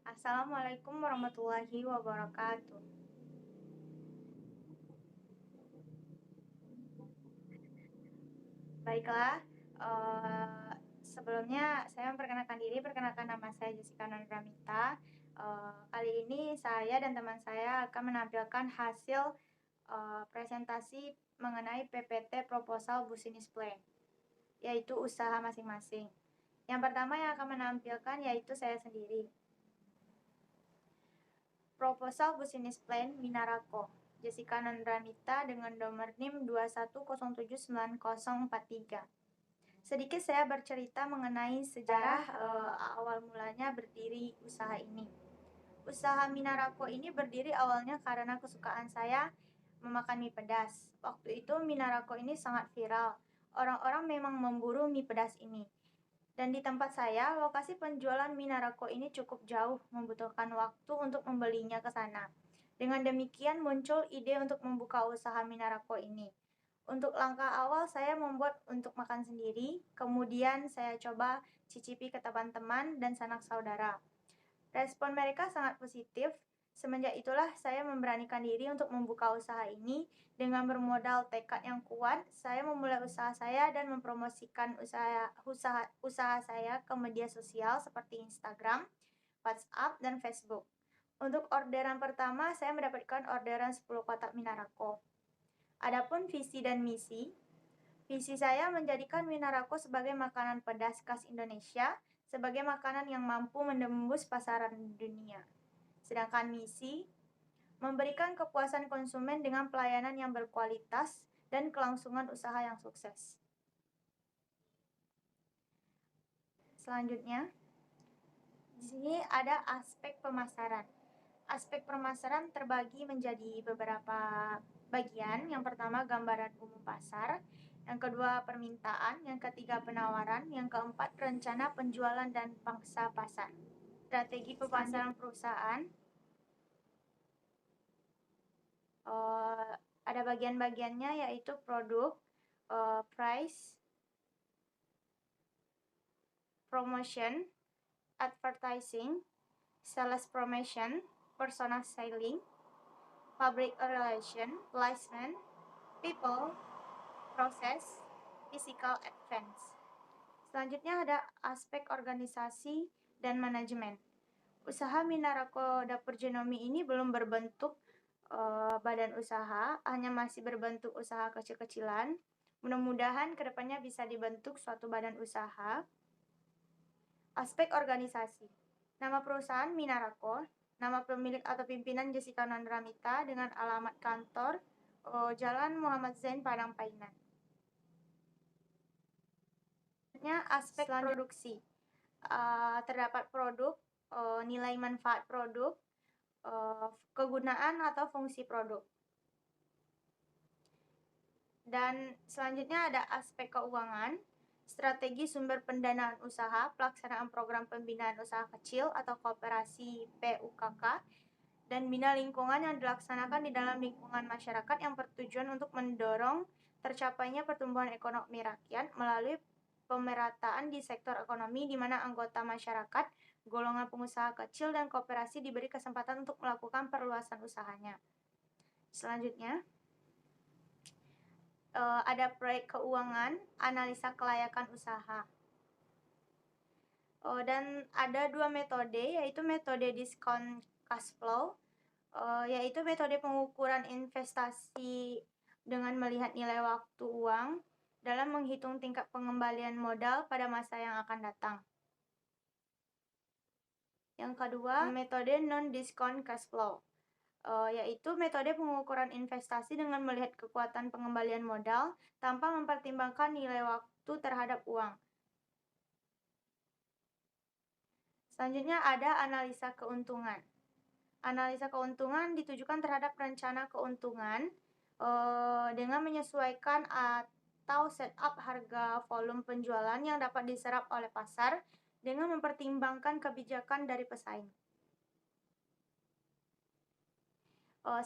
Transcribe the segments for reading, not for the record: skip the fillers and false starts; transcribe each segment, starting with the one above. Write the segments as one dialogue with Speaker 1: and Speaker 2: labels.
Speaker 1: Assalamualaikum warahmatullahi wabarakatuh. Baiklah, sebelumnya saya memperkenalkan diri, perkenalkan nama saya Jessica Nondramita. Kali ini saya dan teman saya akan menampilkan hasil presentasi mengenai PPT Proposal Business Plan, yaitu usaha masing-masing. Yang pertama yang akan menampilkan yaitu saya sendiri. Proposal Business Plan Minarako, Jessica Nondramita dengan nomor NIM 210794043. Sedikit saya bercerita mengenai sejarah awal mulanya berdiri usaha ini. Usaha Minarako ini berdiri awalnya karena kesukaan saya memakan mie pedas. Waktu itu Minarako ini sangat viral. Orang-orang memang memburu mie pedas ini. Dan di tempat saya, lokasi penjualan Minarako ini cukup jauh, membutuhkan waktu untuk membelinya ke sana. Dengan demikian muncul ide untuk membuka usaha Minarako ini. Untuk langkah awal saya membuat untuk makan sendiri, kemudian saya coba cicipi ke teman-teman dan sanak saudara. Respon mereka sangat positif. Semenjak itulah saya memberanikan diri untuk membuka usaha ini. Dengan bermodal tekad yang kuat, saya memulai usaha saya dan mempromosikan usaha saya ke media sosial seperti Instagram, WhatsApp, dan Facebook. Untuk orderan pertama, saya mendapatkan orderan 10 kotak Minarako. Adapun visi dan misi, visi saya menjadikan Minarako sebagai makanan pedas khas Indonesia, sebagai makanan yang mampu menembus pasaran dunia. Sedangkan misi, memberikan kepuasan konsumen dengan pelayanan yang berkualitas dan kelangsungan usaha yang sukses. Selanjutnya, di sini ada aspek pemasaran. Aspek pemasaran terbagi menjadi beberapa bagian. Yang pertama, gambaran umum pasar. Yang kedua, permintaan. Yang ketiga, penawaran. Yang keempat, rencana penjualan dan pangsa pasar. Strategi pemasaran perusahaan. Ada bagian-bagiannya yaitu produk, price, promotion, advertising, sales promotion, personal selling, public relation, placement, people, process, physical advance. Selanjutnya ada aspek organisasi dan manajemen. Usaha Minarako Dapur Genomi ini belum berbentuk badan usaha, hanya masih berbentuk usaha kecil-kecilan. Mudah-mudahan kedepannya bisa dibentuk suatu badan usaha. Aspek organisasi. Nama perusahaan Minarako, nama pemilik atau pimpinan Jessica Nondramita dengan alamat kantor Jalan Muhammad Zain, Padang Painan. Selanjutnya aspek produksi. Terdapat produk, nilai manfaat produk, kegunaan atau fungsi produk. Dan selanjutnya ada aspek keuangan, strategi sumber pendanaan usaha, pelaksanaan program pembinaan usaha kecil atau koperasi PUKK, dan bina lingkungan yang dilaksanakan di dalam lingkungan masyarakat yang bertujuan untuk mendorong tercapainya pertumbuhan ekonomi rakyat melalui pemerataan di sektor ekonomi di mana anggota masyarakat, golongan pengusaha kecil, dan koperasi diberi kesempatan untuk melakukan perluasan usahanya. Selanjutnya, ada proyek keuangan, analisa kelayakan usaha. Dan ada dua metode, yaitu metode discount cash flow, yaitu metode pengukuran investasi dengan melihat nilai waktu uang dalam menghitung tingkat pengembalian modal pada masa yang akan datang. Yang kedua, metode non-discount cash flow, yaitu metode pengukuran investasi dengan melihat kekuatan pengembalian modal tanpa mempertimbangkan nilai waktu terhadap uang. Selanjutnya ada analisa keuntungan. Analisa keuntungan ditujukan terhadap rencana keuntungan dengan menyesuaikan atau setup harga volume penjualan yang dapat diserap oleh pasar dengan mempertimbangkan kebijakan dari pesaing.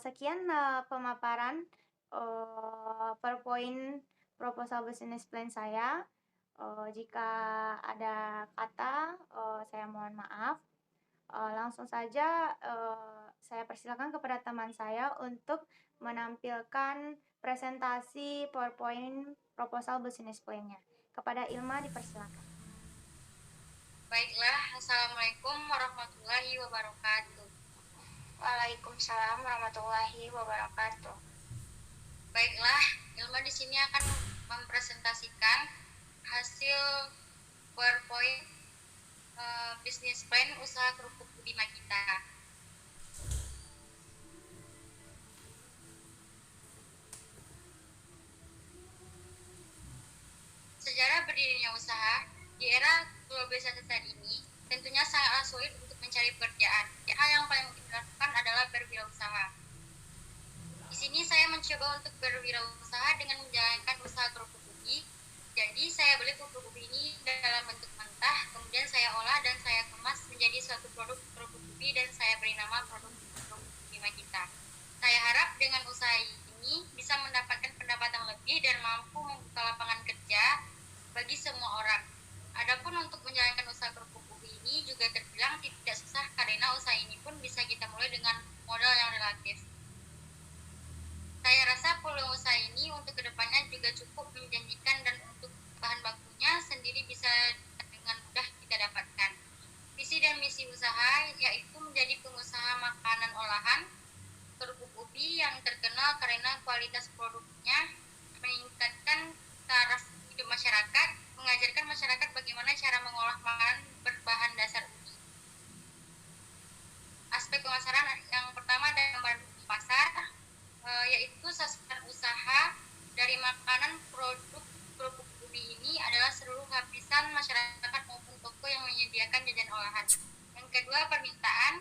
Speaker 1: Sekian pemaparan PowerPoint proposal business plan saya. Jika ada kata, saya mohon maaf. Langsung saja, saya persilakan kepada teman saya untuk menampilkan presentasi PowerPoint proposal business plan-nya. Kepada Ilma dipersilakan.
Speaker 2: Baiklah, Assalamualaikum warahmatullahi wabarakatuh.
Speaker 3: Waalaikumsalam warahmatullahi wabarakatuh.
Speaker 2: Baiklah, Ilma di sini akan mempresentasikan hasil PowerPoint bisnis plan usaha kerupuk Budima kita. Sejarah berdirinya usaha di era globalisasi saat ini tentunya sangat sulit untuk mencari pekerjaan. Hal yang paling mungkin dilakukan adalah berwirausaha. Di sini saya mencoba untuk berwirausaha dengan menjalankan usaha kerupuk ubi. Jadi saya beli kerupuk ubi ini dalam bentuk mentah, kemudian saya olah dan saya kemas menjadi suatu produk kerupuk ubi dan saya beri nama produk kerupuk Budima kita. Saya harap dengan usaha ini bisa mendapatkan pendapatan lebih dan mampu membuka lapangan kerja bagi semua orang. Adapun untuk menjalankan usaha kerupuk ubi ini juga terbilang tidak susah karena usaha ini pun bisa kita mulai dengan modal yang relatif. Saya rasa peluang usaha ini untuk kedepannya juga cukup menjanjikan dan untuk bahan bakunya sendiri bisa dengan mudah kita dapatkan. Visi dan misi usaha yaitu menjadi pengusaha makanan olahan kerupuk ubi yang terkenal karena kualitas produknya, meningkatkan taraf hidup masyarakat, mengajarkan masyarakat bagaimana cara mengolah makanan berbahan dasar ubi. Aspek pemasaran yang pertama adalah pasar, yaitu sasaran usaha dari makanan produk kerupuk ubi ini adalah seluruh lapisan masyarakat maupun toko yang menyediakan jajan olahan. Yang kedua, permintaan.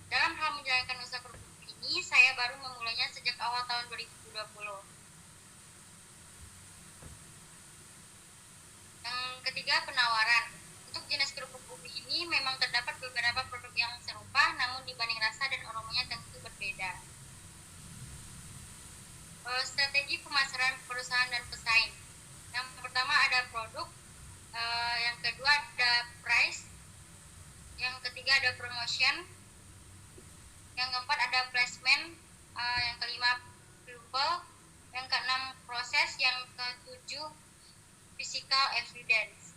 Speaker 2: Dalam hal menjalankan usaha kerupuk ubi ini, saya baru memulainya sejak awal tahun 2020. Yang ketiga, penawaran. Untuk jenis kerupuk ubi ini memang terdapat beberapa produk yang serupa, namun dibanding rasa dan aromanya tentu berbeda. Strategi pemasaran perusahaan dan pesaing. Yang pertama ada produk, yang kedua ada price, yang ketiga ada promotion, yang keempat ada placement, yang kelima people, yang keenam proses, yang ketujuh physical evidence.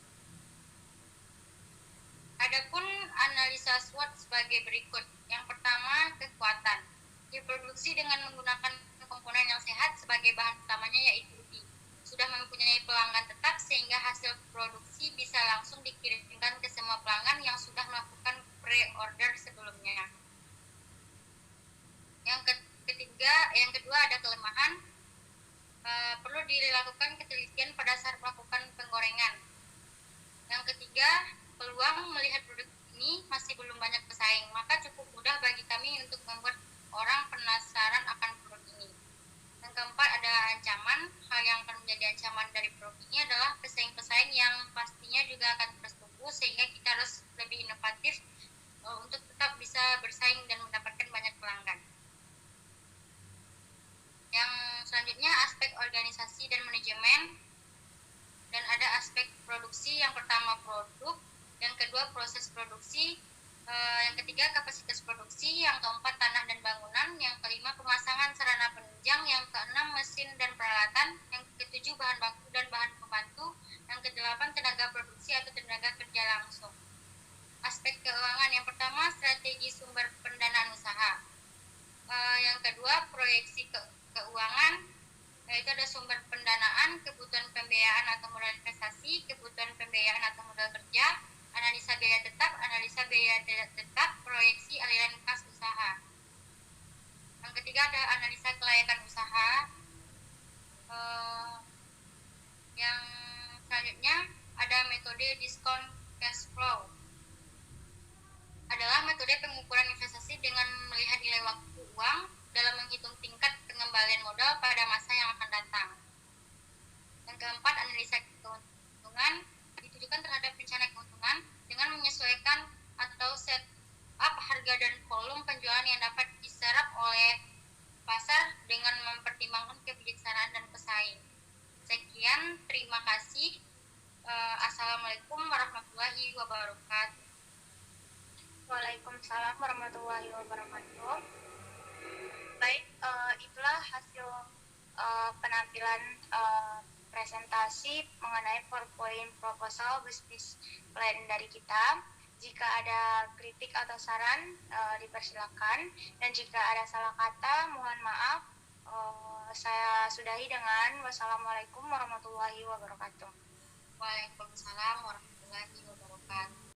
Speaker 2: Adapun analisa SWOT sebagai berikut. Yang pertama, kekuatan. Diproduksi dengan menggunakan komponen yang sehat sebagai bahan utamanya yaitu ubi. Sudah mempunyai pelanggan tetap sehingga hasil produksi bisa langsung dikirimkan ke semua pelanggan yang sudah melakukan pre-order sebelumnya. Yang kedua ada kelemahan. Perlu dilakukan ketelitian pada saat melakukan penggorengan. Yang ketiga, peluang melihat produk ini masih belum banyak pesaing, maka cukup mudah bagi kami untuk membuat orang penasaran akan produk ini. Yang keempat ada ancaman. Hal yang akan menjadi ancaman dari produk ini adalah pesaing-pesaing yang pastinya juga akan terus tumbuh, sehingga kita harus lebih inovatif untuk tetap bisa bersaing dan mendapatkan banyak pelanggan. Yang selanjutnya aspek organisasi dan manajemen, dan ada aspek produksi. Yang pertama produk, yang kedua proses produksi, yang ketiga kapasitas produksi, yang keempat tanah dan bangunan, yang kelima pemasangan sarana penunjang, yang keenam mesin dan peralatan, yang ketujuh bahan baku dan bahan pembantu, yang kedelapan tenaga produksi atau tenaga kerja langsung. Aspek keuangan, yang pertama strategi sumber pendanaan usaha, yang kedua proyeksi keuangan, yaitu ada sumber pendanaan, kebutuhan pembiayaan atau modal investasi, kebutuhan pembiayaan atau modal kerja, analisa biaya tetap, proyeksi aliran kas usaha. Yang ketiga ada analisa kelayakan usaha. Yang selanjutnya ada metode diskon cash flow. Adalah metode pengukuran investasi dengan melihat nilai waktu uang dalam menghitung tingkat pengembalian modal pada masa yang akan datang. Yang keempat, analisa keuntungan ditujukan terhadap rencana keuntungan dengan menyesuaikan atau set up harga dan volume penjualan yang dapat diserap oleh pasar dengan mempertimbangkan kebijaksanaan dan pesaing. Sekian, terima kasih. Assalamualaikum warahmatullahi wabarakatuh.
Speaker 3: Waalaikumsalam warahmatullahi wabarakatuh. Baik, itulah hasil penampilan presentasi mengenai PowerPoint proposal bisnis plan dari kita. Jika ada kritik atau saran, dipersilakan. Dan jika ada salah kata, mohon maaf. Saya sudahi dengan wassalamualaikum warahmatullahi wabarakatuh.
Speaker 2: Waalaikumsalam warahmatullahi wabarakatuh.